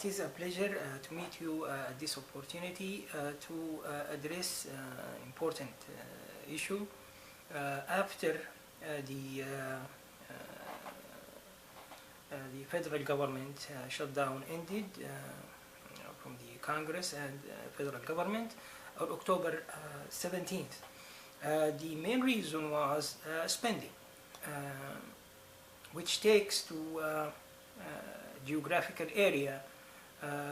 It is a pleasure to meet you at this opportunity to address important issue after the federal government shutdown ended from the Congress and federal government on October 17th. The main reason was spending, which takes to geographical area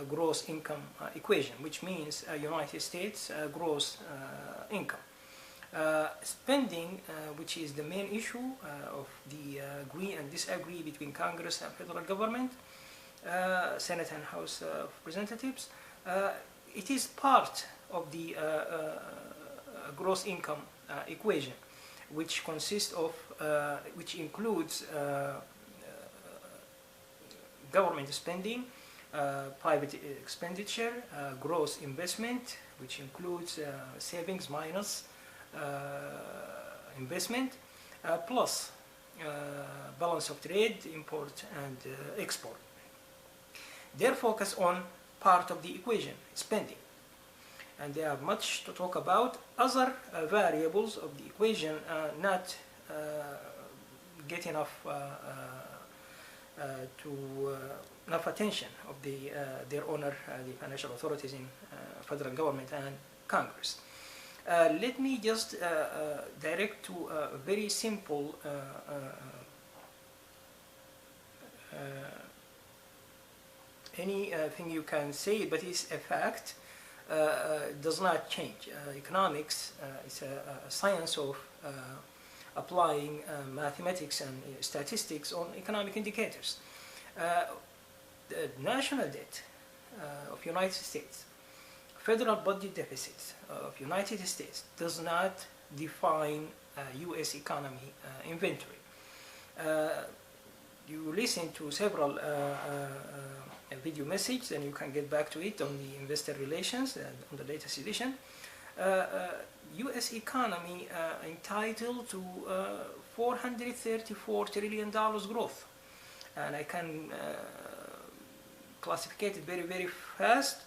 gross income equation, which means United States gross income. Spending, which is the main issue of the agree and disagree between Congress and federal government, Senate and House of Representatives, it is part of the gross income equation, which consists of, which includes government spending, private expenditure, gross investment, which includes savings minus investment, plus balance of trade, import and export. They focus on part of the equation, spending. And there are much to talk about. Other variables of the equation not get enough enough attention of their owner, the financial authorities in federal government and Congress. Let me just direct to a very simple anything you can say, but it's a fact. Does not change. Economics is a science of applying mathematics and statistics on economic indicators. The national debt of United States, federal budget deficits of United States does not define U.S. economy inventory. You listen to several video message, and you can get back to it on the investor relations and on the latest edition. U.S. economy entitled to $434 trillion growth, and I can classify it very, very fast.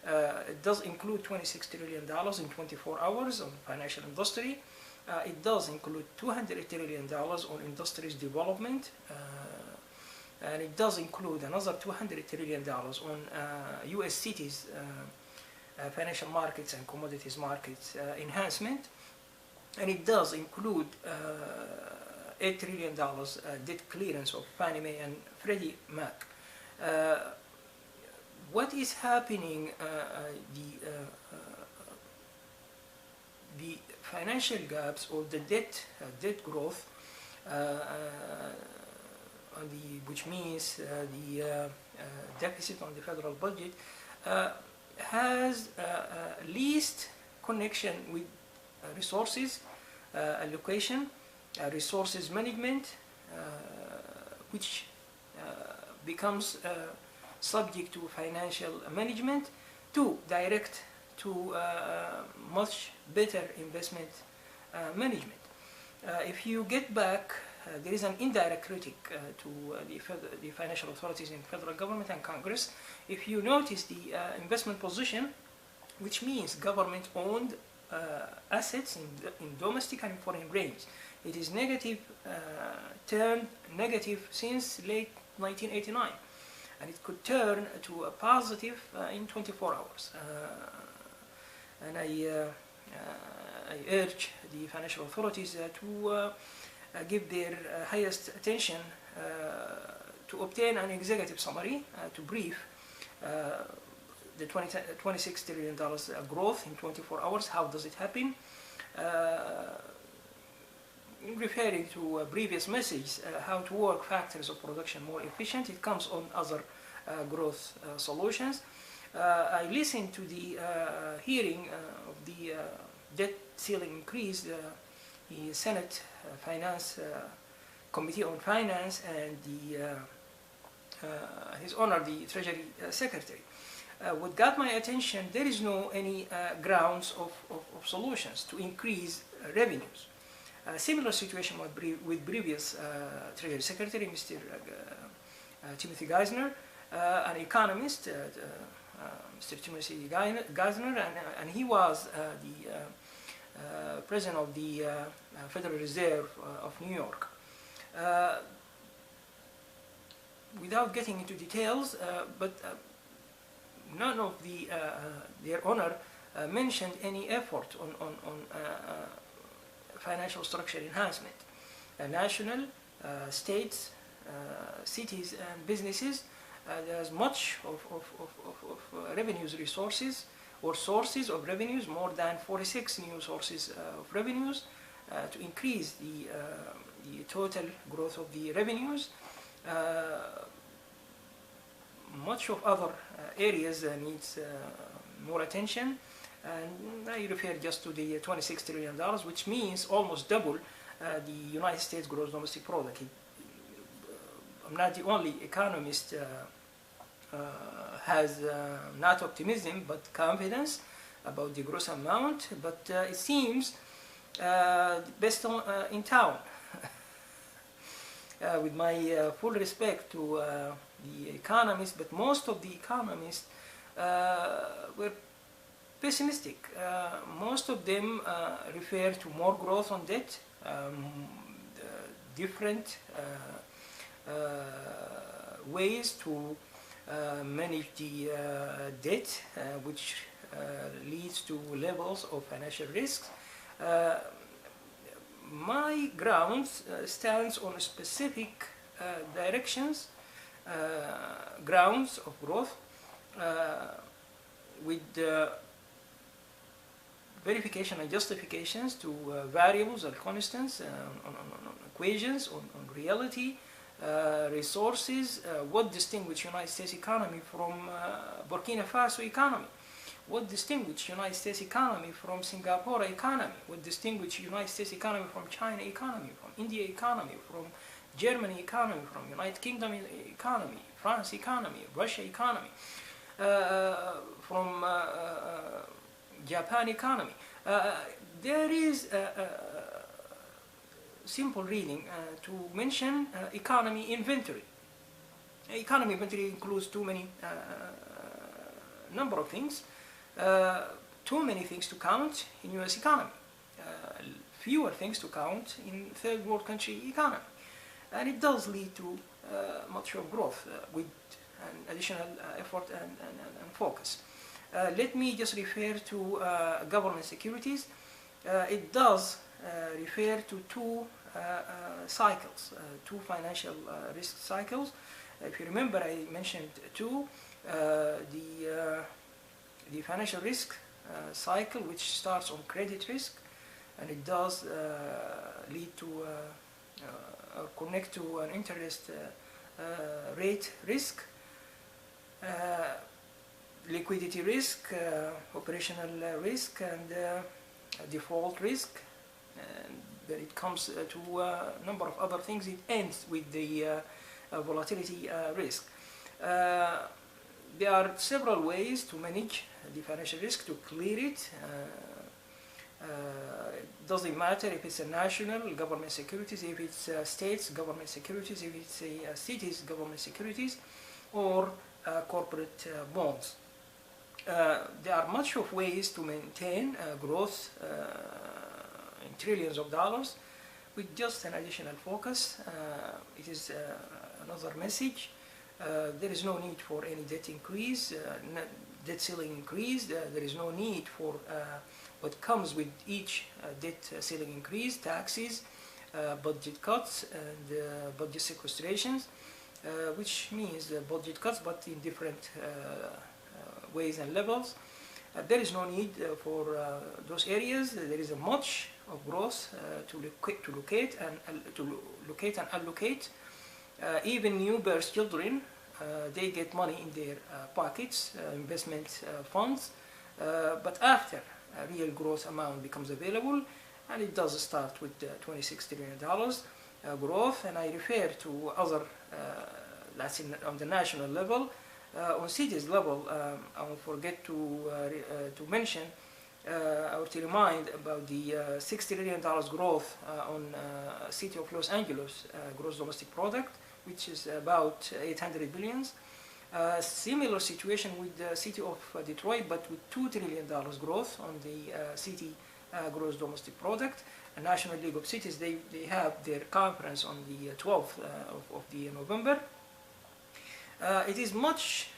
It does include $26 trillion in 24 hours on financial industry. It does include $200 trillion on industries development, and it does include another $200 trillion on U.S. cities financial markets and commodities markets enhancement, and it does include $8 trillion debt clearance of Fannie Mae and Freddie Mac. What is happening, the financial gaps or the debt growth, which means the deficit on the federal budget, has least connection with resources allocation, resources management, which becomes subject to financial management, to direct to much better investment management. If you get back, there is an indirect critique to the financial authorities in federal government and Congress. If you notice the investment position, which means government-owned assets in domestic and foreign range, it is negative, turned negative since late 1989, and it could turn to a positive in 24 hours. And I urge the financial authorities to give their highest attention to obtain an executive summary to brief the $26 trillion growth in 24 hours. How does it happen? Referring to a previous message, how to work factors of production more efficient. It comes on other growth solutions. I listened to the hearing of the debt ceiling increase, the Senate Finance Committee on Finance, and His Honor the Treasury Secretary. What got my attention, there is no any grounds of solutions to increase revenues. Similar situation with previous Treasury Secretary, Mr. Timothy Geithner. an economist, Mr. Timothy Geithner, and he was the president of the Federal Reserve of New York. Without getting into details, but none of their owner mentioned any effort on financial structure enhancement. National, states, cities, and businesses, there's much of revenues resources or sources of revenues, more than 46 new sources of revenues to increase the total growth of the revenues. Much of other areas needs more attention, and I refer just to the $26 trillion, which means almost double the United States gross domestic product. I'm not the only economist has not optimism but confidence about the gross amount, but it seems best in town. With my full respect to the economists, but most of the economists were pessimistic. Most of them refer to more growth on debt, different ways to manage the debt, which leads to levels of financial risks. My grounds stands on specific directions, grounds of growth, with verification and justifications to variables and constants, on equations, on reality, resources, what distinguishes United States economy from Burkina Faso economy, what distinguishes United States economy from Singapore economy, what distinguishes United States economy from China economy, from India economy, from Germany economy, from United Kingdom economy, France economy, Russia economy, from Japan economy. There is simple reading to mention economy inventory. Economy inventory includes too many number of things, too many things to count in U.S. economy, fewer things to count in third world country economy, and it does lead to much of growth with an additional effort and focus. Let me just refer to government securities. It does refer to two cycles, two financial risk cycles. If you remember, I mentioned two, the financial risk cycle, which starts on credit risk, and it does lead to connect to an interest rate risk, liquidity risk, operational risk, and default risk. And then it comes to a number of other things. It ends with the volatility risk. There are several ways to manage the financial risk, to clear it. It doesn't matter if it's a national government securities, if it's states government securities, if it's a cities government securities, or corporate bonds. There are much of ways to maintain growth in trillions of dollars with just an additional focus. It is another message. There is no need for any debt increase, debt ceiling increase. There is no need for what comes with each debt ceiling increase, taxes, budget cuts, and budget sequestrations, which means budget cuts but in different ways and levels. There is no need for those areas. There is a much of growth to locate and allocate. Even new birth children, they get money in their pockets, investment funds, but after a real growth amount becomes available, and it does start with $26 trillion growth. And I refer to other, that's on the national level. On cities level, I won't forget to mention or to remind about the $6 trillion growth on city of Los Angeles gross domestic product, which is about 800 billions. Similar situation with the city of Detroit, but with $2 trillion growth on the city gross domestic product. The National League of Cities, they have their conference on the 12th of the November. It is much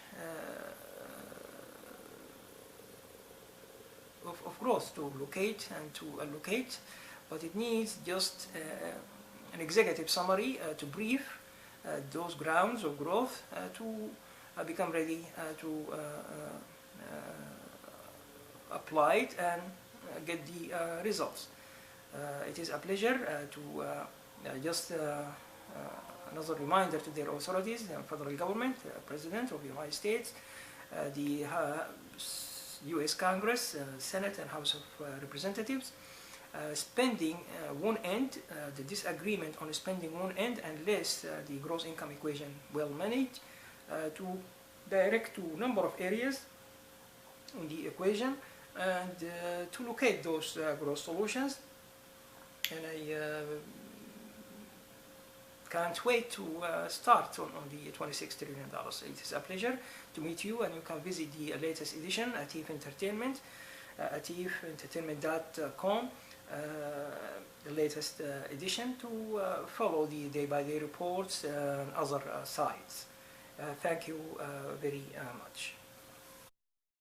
of growth to locate and to allocate, but it needs just an executive summary to brief those grounds of growth to become ready to apply it and get the results. It is a pleasure to just another reminder to their authorities, the federal government, President of the United States, the U.S. Congress, Senate and House of Representatives, spending one end, the disagreement on spending one end, unless the gross income equation well managed, to direct to a number of areas in the equation and to locate those gross solutions. And I can't wait to start on the $26 trillion. It is a pleasure to meet you, and you can visit the latest edition, Atif Entertainment, atiFentertainment.com, the latest edition, to follow the day-by-day reports and other sites. Thank you very much.